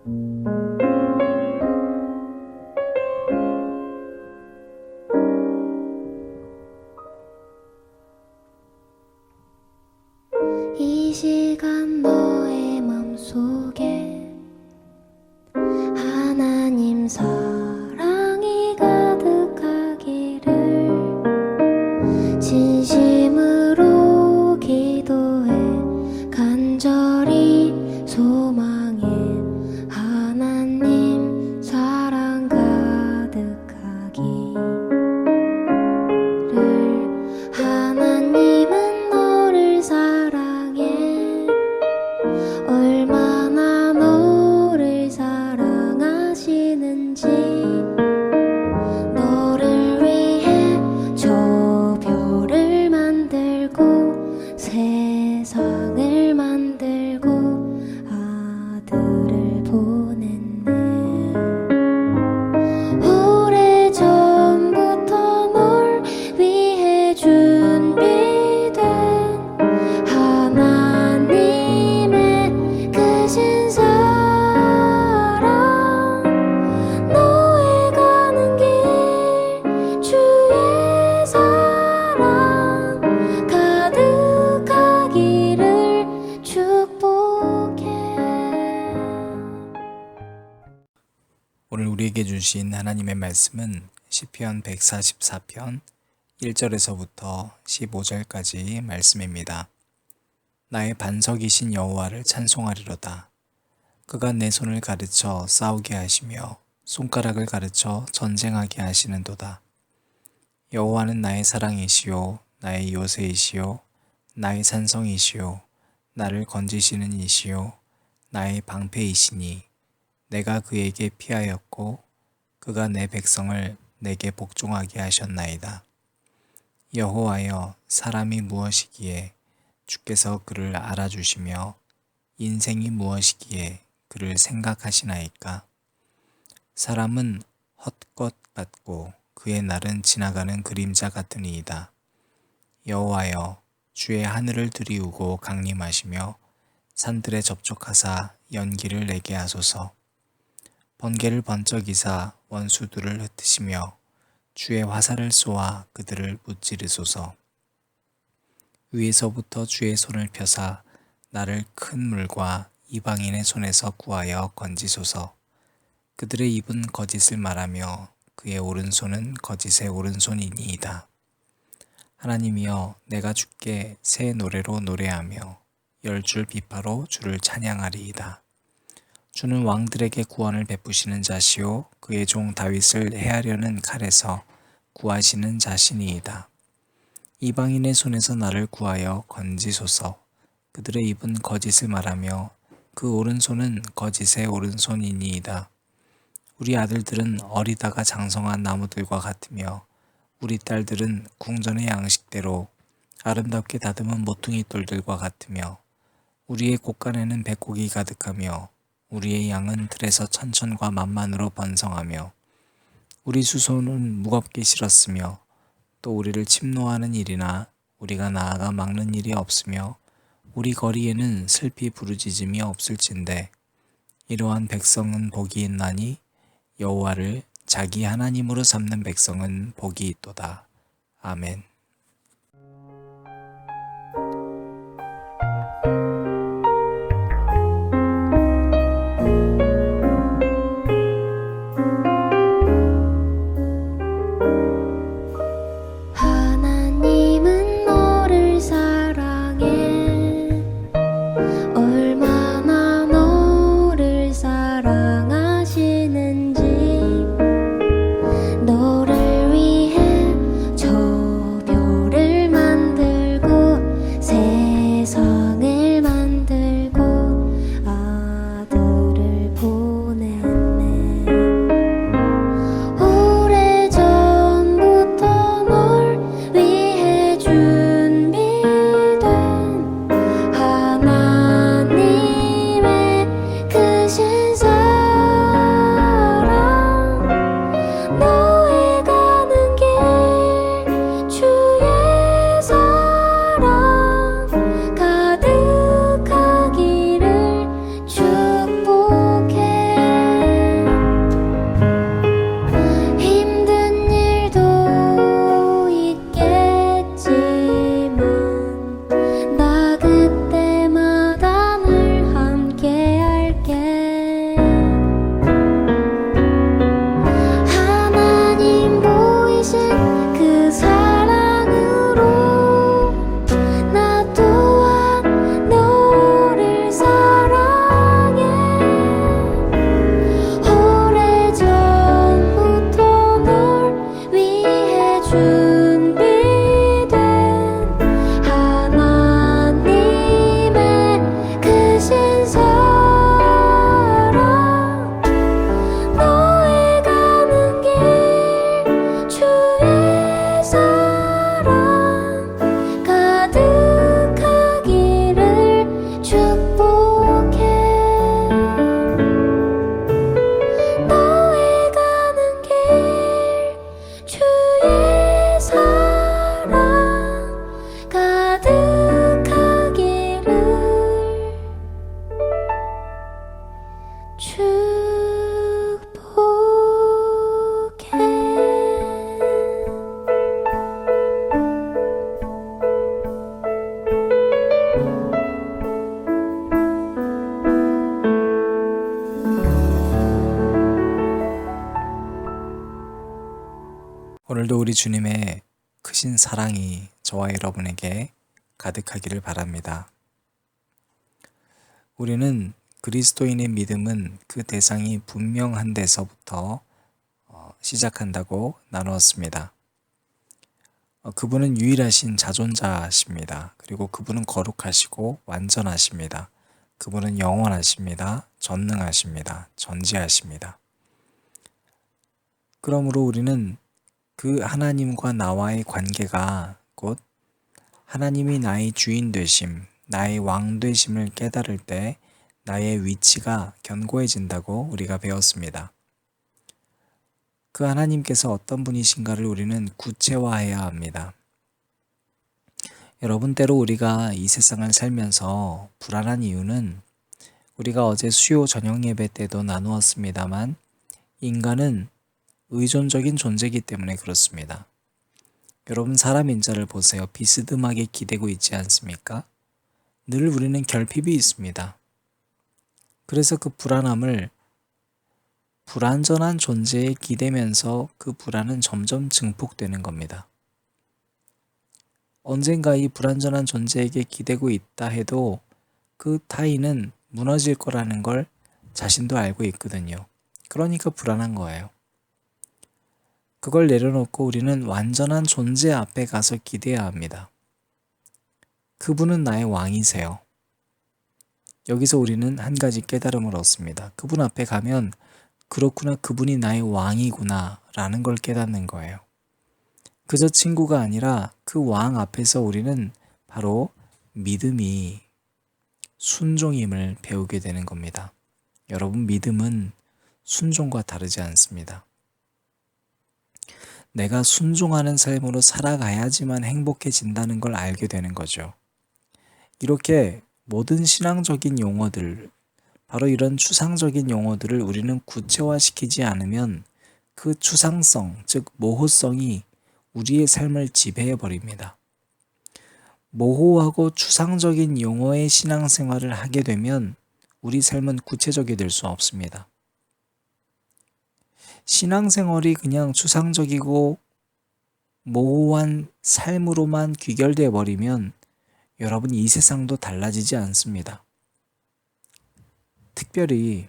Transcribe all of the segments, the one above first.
이 시간 너의 맘속에 하나님 사랑이 가득하기를 진심으로 기도해 간절히 소망해. 하나님 사랑 가득하기를. 하나님은 너를 사랑해. 얼마나 너를 사랑하시는지. 너를 위해 저 별을 만들고 세상을 만들고 아들을 보냈네. 오래전부터 널 위해 준비된 하나님의 크신 사랑. 너의 가는 길 주의 사랑 가득하기를 축복해. 오늘 우리에게 주신 하나님의 말씀은 시편 144편 1절에서부터 15절까지 말씀입니다. 나의 반석이신 여호와를 찬송하리로다. 그가 내 손을 가르쳐 싸우게 하시며 손가락을 가르쳐 전쟁하게 하시는도다. 여호와는 나의 사랑이시요 나의 요새이시요 나의 산성이시요 나를 건지시는 이시요 나의 방패이시니 내가 그에게 피하였고 그가 내 백성을 내게 복종하게 하셨나이다. 여호와여, 사람이 무엇이기에 주께서 그를 알아주시며 인생이 무엇이기에 그를 생각하시나이까. 사람은 헛것 같고 그의 날은 지나가는 그림자 같으니이다. 여호와여, 주의 하늘을 들이우고 강림하시며 산들에 접촉하사 연기를 내게 하소서. 번개를 번쩍이사 원수들을 흩으시며 주의 화살을 쏘아 그들을 무찌르소서. 위에서부터 주의 손을 펴사 나를 큰 물과 이방인의 손에서 구하여 건지소서. 그들의 입은 거짓을 말하며 그의 오른손은 거짓의 오른손이니이다. 하나님이여, 내가 주께 새 노래로 노래하며 열줄 비파로 주를 찬양하리이다. 주는 왕들에게 구원을 베푸시는 자시요 그의 종 다윗을 해하려는 칼에서 구하시는 자신이이다. 이방인의 손에서 나를 구하여 건지소서. 그들의 입은 거짓을 말하며 그 오른손은 거짓의 오른손이니이다. 우리 아들들은 어리다가 장성한 나무들과 같으며 우리 딸들은 궁전의 양식대로 아름답게 다듬은 모퉁이 돌들과 같으며 우리의 곳간에는 백곡이 가득하며 우리의 양은 들에서 천천과 만만으로 번성하며 우리 수소는 무겁게 실었으며 또 우리를 침노하는 일이나 우리가 나아가 막는 일이 없으며 우리 거리에는 슬피 부르짖음이 없을진데 이러한 백성은 복이 있나니 여호와를 자기 하나님으로 삼는 백성은 복이 있도다. 아멘. 하나님은 너를 사랑해. 얼마나 너를 사랑하시는지. 너를 위해 저 오늘도 우리 주님의 크신 사랑이 저와 여러분에게 가득하기를 바랍니다. 우리는 그리스도인의 믿음은 그 대상이 분명한 데서부터 시작한다고 나누었습니다. 그분은 유일하신 자존자십니다. 그리고 그분은 거룩하시고 완전하십니다. 그분은 영원하십니다. 전능하십니다. 전지하십니다. 그러므로 우리는 그 하나님과 나와의 관계가 곧 하나님이 나의 주인 되심, 나의 왕 되심을 깨달을 때 나의 위치가 견고해진다고 우리가 배웠습니다. 그 하나님께서 어떤 분이신가를 우리는 구체화해야 합니다. 여러분, 때로 우리가 이 세상을 살면서 불안한 이유는 우리가 어제 수요 저녁 예배 때도 나누었습니다만 인간은 의존적인 존재이기 때문에 그렇습니다. 여러분, 사람 인자를 보세요. 비스듬하게 기대고 있지 않습니까? 늘 우리는 결핍이 있습니다. 그래서 그 불안함을 불완전한 존재에 기대면서 그 불안은 점점 증폭되는 겁니다. 언젠가 이 불완전한 존재에게 기대고 있다 해도 그 타인은 무너질 거라는 걸 자신도 알고 있거든요. 그러니까 불안한 거예요. 그걸 내려놓고 우리는 완전한 존재 앞에 가서 기대해야 합니다. 그분은 나의 왕이세요. 여기서 우리는 한 가지 깨달음을 얻습니다. 그분 앞에 가면 그렇구나, 그분이 나의 왕이구나 라는 걸 깨닫는 거예요. 그저 친구가 아니라 그 왕 앞에서 우리는 바로 믿음이 순종임을 배우게 되는 겁니다. 여러분, 믿음은 순종과 다르지 않습니다. 내가 순종하는 삶으로 살아가야지만 행복해진다는 걸 알게 되는 거죠. 이렇게 모든 신앙적인 용어들, 바로 이런 추상적인 용어들을 우리는 구체화시키지 않으면 그 추상성, 즉 모호성이 우리의 삶을 지배해버립니다. 모호하고 추상적인 용어의 신앙생활을 하게 되면 우리 삶은 구체적이 될 수 없습니다. 신앙생활이 그냥 추상적이고 모호한 삶으로만 귀결되어 버리면 여러분, 이 세상도 달라지지 않습니다. 특별히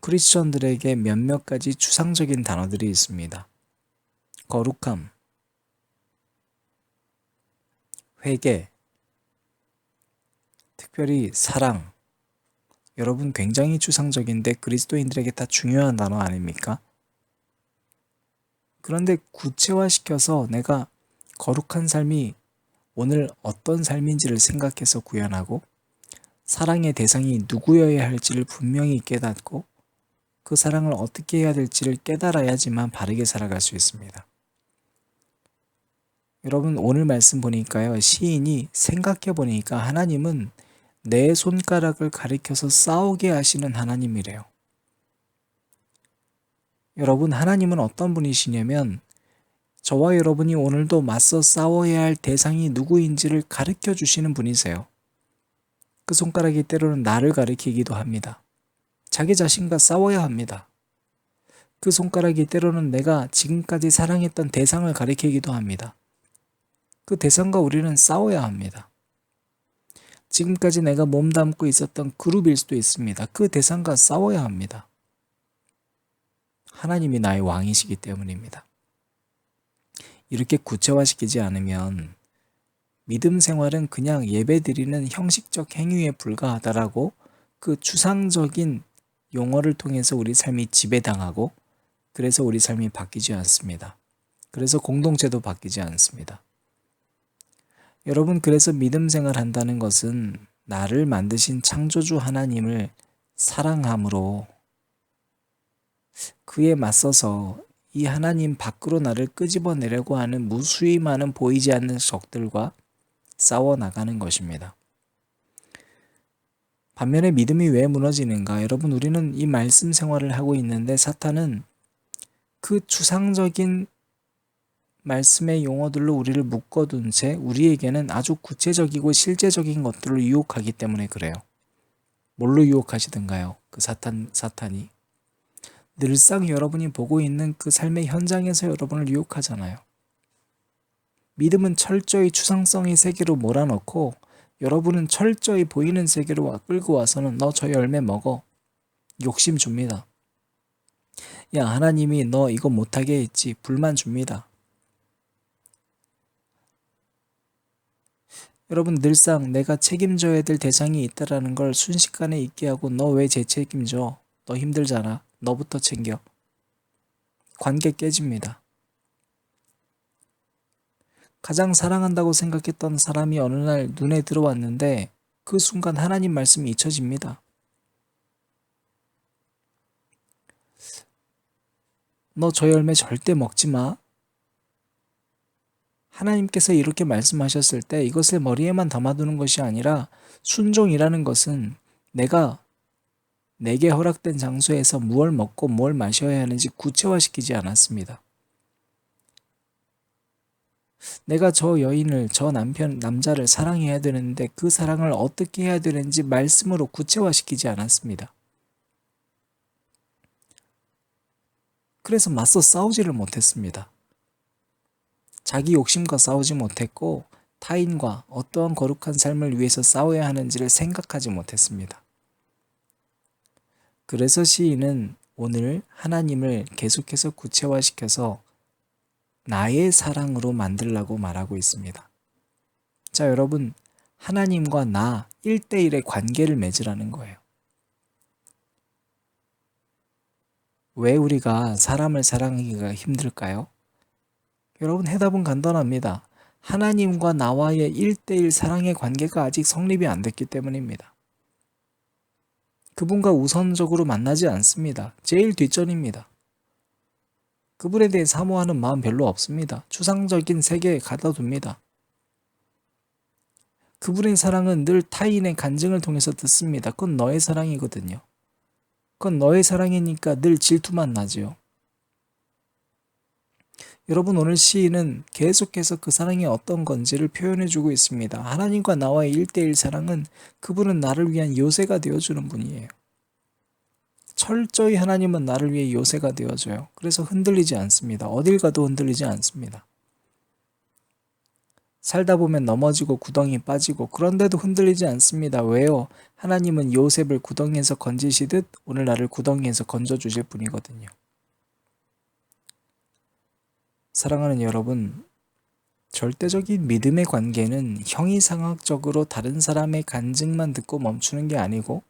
크리스천들에게 몇몇 가지 추상적인 단어들이 있습니다. 거룩함, 회개, 특별히 사랑. 여러분, 굉장히 추상적인데 그리스도인들에게 다 중요한 단어 아닙니까? 그런데 구체화시켜서 내가 거룩한 삶이 오늘 어떤 삶인지를 생각해서 구현하고 사랑의 대상이 누구여야 할지를 분명히 깨닫고 그 사랑을 어떻게 해야 될지를 깨달아야지만 바르게 살아갈 수 있습니다. 여러분, 오늘 말씀 보니까요, 시인이 생각해 보니까 하나님은 내 손가락을 가리켜서 싸우게 하시는 하나님이래요. 여러분, 하나님은 어떤 분이시냐면 저와 여러분이 오늘도 맞서 싸워야 할 대상이 누구인지를 가르쳐 주시는 분이세요. 그 손가락이 때로는 나를 가리키기도 합니다. 자기 자신과 싸워야 합니다. 그 손가락이 때로는 내가 지금까지 사랑했던 대상을 가리키기도 합니다. 그 대상과 우리는 싸워야 합니다. 지금까지 내가 몸담고 있었던 그룹일 수도 있습니다. 그 대상과 싸워야 합니다. 하나님이 나의 왕이시기 때문입니다. 이렇게 구체화시키지 않으면 믿음 생활은 그냥 예배드리는 형식적 행위에 불과하다라고 그 추상적인 용어를 통해서 우리 삶이 지배당하고 그래서 우리 삶이 바뀌지 않습니다. 그래서 공동체도 바뀌지 않습니다. 여러분, 그래서 믿음 생활한다는 것은 나를 만드신 창조주 하나님을 사랑함으로 그에 맞서서 이 하나님 밖으로 나를 끄집어내려고 하는 무수히 많은 보이지 않는 적들과 싸워 나가는 것입니다. 반면에 믿음이 왜 무너지는가? 여러분, 우리는 이 말씀 생활을 하고 있는데 사탄은 그 추상적인 말씀의 용어들로 우리를 묶어둔 채 우리에게는 아주 구체적이고 실제적인 것들을 유혹하기 때문에 그래요. 뭘로 유혹하시던가요? 그 사탄이. 늘상 여러분이 보고 있는 그 삶의 현장에서 여러분을 유혹하잖아요. 믿음은 철저히 추상성의 세계로 몰아넣고 여러분은 철저히 보이는 세계로 끌고 와서는 너 저 열매 먹어. 욕심 줍니다. 야, 하나님이 너 이거 못하게 했지. 불만 줍니다. 여러분, 늘상 내가 책임져야 될 대상이 있다라는 걸 순식간에 잊게 하고 너 왜 제 책임져? 너 힘들잖아. 너부터 챙겨. 관계 깨집니다. 가장 사랑한다고 생각했던 사람이 어느 날 눈에 들어왔는데 그 순간 하나님 말씀이 잊혀집니다. 너 저 열매 절대 먹지 마. 하나님께서 이렇게 말씀하셨을 때 이것을 머리에만 담아두는 것이 아니라 순종이라는 것은 내게 허락된 장소에서 무엇을 먹고 뭘 마셔야 하는지 구체화시키지 않았습니다. 내가 저 여인을, 저 남자를 사랑해야 되는데 그 사랑을 어떻게 해야 되는지 말씀으로 구체화시키지 않았습니다. 그래서 맞서 싸우지를 못했습니다. 자기 욕심과 싸우지 못했고 타인과 어떠한 거룩한 삶을 위해서 싸워야 하는지를 생각하지 못했습니다. 그래서 시인은 오늘 하나님을 계속해서 구체화시켜서 나의 사랑으로 만들라고 말하고 있습니다. 자, 여러분, 하나님과 나 1대1의 관계를 맺으라는 거예요. 왜 우리가 사람을 사랑하기가 힘들까요? 여러분, 해답은 간단합니다. 하나님과 나와의 1대1 사랑의 관계가 아직 성립이 안 됐기 때문입니다. 그분과 우선적으로 만나지 않습니다. 제일 뒷전입니다. 그분에 대해 사모하는 마음 별로 없습니다. 추상적인 세계에 가둬둡니다. 그분의 사랑은 늘 타인의 간증을 통해서 듣습니다. 그건 너의 사랑이거든요. 그건 너의 사랑이니까 늘 질투만 나지요. 여러분, 오늘 시인은 계속해서 그 사랑이 어떤 건지를 표현해주고 있습니다. 하나님과 나와의 1대1 사랑은 그분은 나를 위한 요새가 되어주는 분이에요. 철저히 하나님은 나를 위해 요새가 되어줘요. 그래서 흔들리지 않습니다. 어딜 가도 흔들리지 않습니다. 살다 보면 넘어지고 구덩이 빠지고 그런데도 흔들리지 않습니다. 왜요? 하나님은 요셉을 구덩이에서 건지시듯 오늘 나를 구덩이에서 건져주실 분이거든요. 사랑하는 여러분, 절대적인 믿음의 관계는 형이상학적으로 다른 사람의 간증만 듣고 멈추는 게 아니고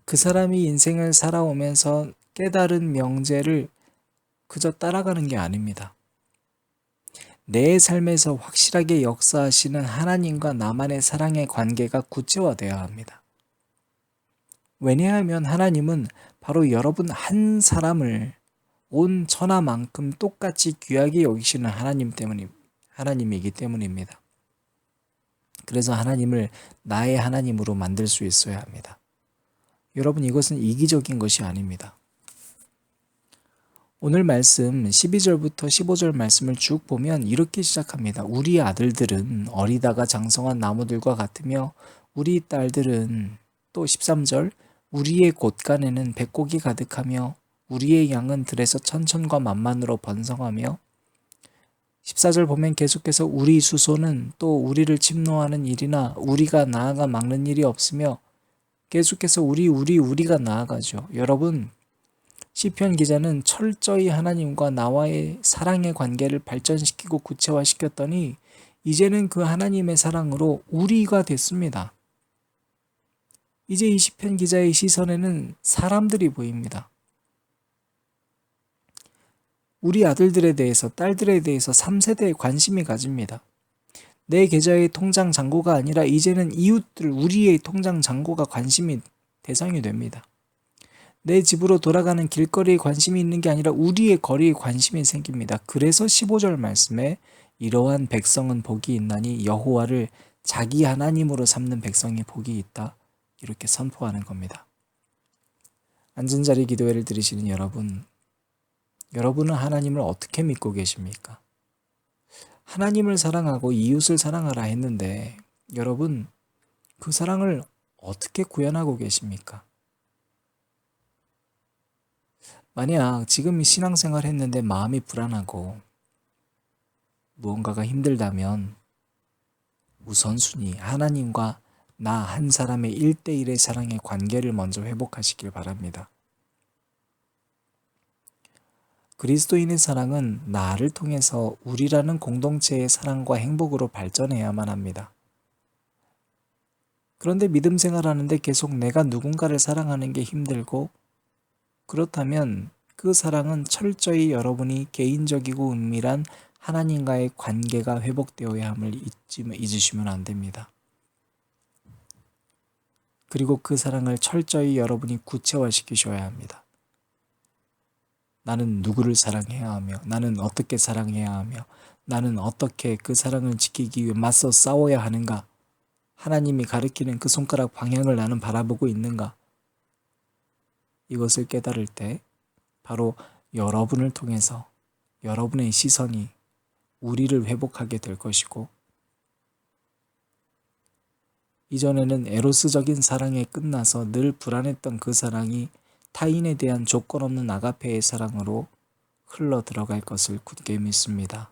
그 사람이 인생을 살아오면서 깨달은 명제를 그저 따라가는 게 아닙니다. 내 삶에서 확실하게 역사하시는 하나님과 나만의 사랑의 관계가 구체화되어야 합니다. 왜냐하면 하나님은 바로 여러분 한 사람을 온 천하만큼 똑같이 귀하게 여기시는 하나님이기 때문입니다. 그래서 하나님을 나의 하나님으로 만들 수 있어야 합니다. 여러분, 이것은 이기적인 것이 아닙니다. 오늘 말씀 12절부터 15절 말씀을 쭉 보면 이렇게 시작합니다. 우리 아들들은 어리다가 장성한 나무들과 같으며 우리 딸들은, 또 13절, 우리의 곳간에는 백곡이 가득하며 우리의 양은 들에서 천천과 만만으로 번성하며, 14절 보면 계속해서 우리 수소는 또 우리를 침노하는 일이나 우리가 나아가 막는 일이 없으며 계속해서 우리가 나아가죠. 여러분, 시편 기자는 철저히 하나님과 나와의 사랑의 관계를 발전시키고 구체화시켰더니 이제는 그 하나님의 사랑으로 우리가 됐습니다. 이제 이 시편 기자의 시선에는 사람들이 보입니다. 우리 아들들에 대해서, 딸들에 대해서 3세대에 관심이 가집니다. 내 계좌의 통장 잔고가 아니라 이제는 이웃들, 우리의 통장 잔고가 관심이 대상이 됩니다. 내 집으로 돌아가는 길거리에 관심이 있는 게 아니라 우리의 거리에 관심이 생깁니다. 그래서 15절 말씀에 이러한 백성은 복이 있나니 여호와를 자기 하나님으로 삼는 백성이 복이 있다. 이렇게 선포하는 겁니다. 앉은 자리 기도회를 들으시는 여러분, 여러분은 하나님을 어떻게 믿고 계십니까? 하나님을 사랑하고 이웃을 사랑하라 했는데 여러분, 그 사랑을 어떻게 구현하고 계십니까? 만약 지금 신앙생활 했는데 마음이 불안하고 무언가가 힘들다면 우선순위 하나님과 나 한 사람의 1대1의 사랑의 관계를 먼저 회복하시길 바랍니다. 그리스도인의 사랑은 나를 통해서 우리라는 공동체의 사랑과 행복으로 발전해야만 합니다. 그런데 믿음 생활하는데 계속 내가 누군가를 사랑하는 게 힘들고 그렇다면 그 사랑은 철저히 여러분이 개인적이고 은밀한 하나님과의 관계가 회복되어야 함을 잊으시면 안 됩니다. 그리고 그 사랑을 철저히 여러분이 구체화시키셔야 합니다. 나는 누구를 사랑해야 하며 나는 어떻게 사랑해야 하며 나는 어떻게 그 사랑을 지키기 위해 맞서 싸워야 하는가? 하나님이 가리키는 그 손가락 방향을 나는 바라보고 있는가? 이것을 깨달을 때 바로 여러분을 통해서 여러분의 시선이 우리를 회복하게 될 것이고 이전에는 에로스적인 사랑에 끝나서 늘 불안했던 그 사랑이 타인에 대한 조건 없는 아가페의 사랑으로 흘러 들어갈 것을 굳게 믿습니다.